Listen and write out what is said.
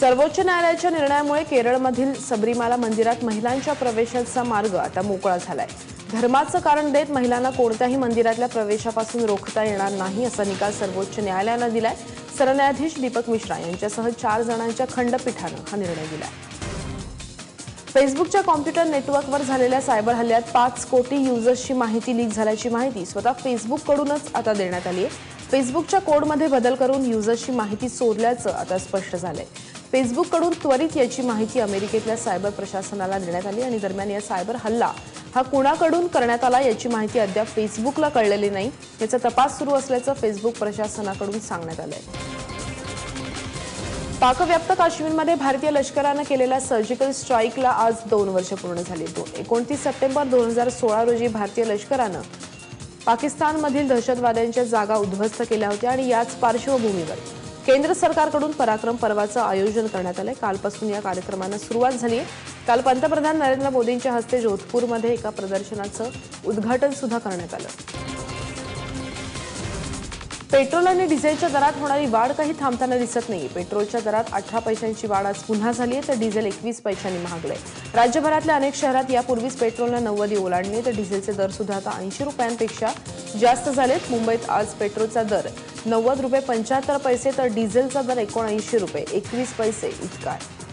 सर्वोच्च न्यायालयाच्या निर्णयामुळे केरळमधील सबरीमाला मंदिरात महिलांच्या प्रवेशाचा मार्ग आता मोकळा झालाय। धर्माचं कारण देत महिलांना कोणत्याही मंदिरातल्या प्रवेशापासून रोखता येणार नाही असा निकाल सर्वोच्च न्यायालयाने दिलाय। सरन्यायाधीश दीपक मिश्रा यांच्यासह 4 जणांच्या खंडपीठाने हा निर्णय दिलाय। फेसबुकच्या कॉम्प्युटर नेटवर्कवर झालेल्या सायबर हल्ल्यात 5 कोटी युजर्सची माहिती लीक झाल्याची माहिती स्वतः फेसबुककडूनच आता देण्यात आली आहे। फेसबुकच्या कोडमध्ये बदल करून युजर्सची माहिती चोरल्याचं आता स्पष्ट झालंय। फेसबुककडून त्वरित याची माहिती अमेरिकेतल्या सायबर प्रशासनाला देण्यात आली आणि दरम्यान या सायबर हल्ला हा कुणाकडून करण्यात आला याची माहिती अद्याप फेसबुकला कळलेली नाही। याचा तपास सुरू असल्याचं फेसबुक प्रशासनाकडून सांगण्यात आलंय। पाकव्याप्त काश्मीरमध्ये भारतीय लष्कराने केलेल्या सर्जिकल स्ट्राईकला आज 2 वर्ष पूर्ण झाली। 29 सप्टेंबर 2016 रोजी भारतीय लष्कराने पाकिस्तानमधील दहशतवाद्यांच्या जागा उद्ध्वस्त केल्या होत्या आणि याच पार्श्वभूमीवर केंद्र सरकारकडून पराक्रम पर्वाचं आयोजन करण्यात आलंय। कालपासून या कार्यक्रमांना सुरुवात झाली आहे। काल पंतप्रधान नरेंद्र मोदींच्या हस्ते जोधपूरमध्ये एका प्रदर्शनाचं उद्घाटन सुद्धा करण्यात आलं। पेट्रोल आणि डिझेलच्या दरात होणारी वाढ काही थांबताना दिसत नाही। पेट्रोलच्या दरात 18 पैशांची वाढ आज पुन्हा झाली आहे तर डिझेल 21 पैशांनी महागले। राज्यभरातल्या अनेक शहरात यापूर्वीच पेट्रोलने 90 ओलांडली तर डिझेलचे दर सुद्धा आता 80 रुपयांपेक्षा जास्त झालेत। मुंबईत आज पेट्रोलचा दर 90 रुपये 75 पैसे तर डिझेलचा दर 79 रुपये 21 पैसे इतका आहे।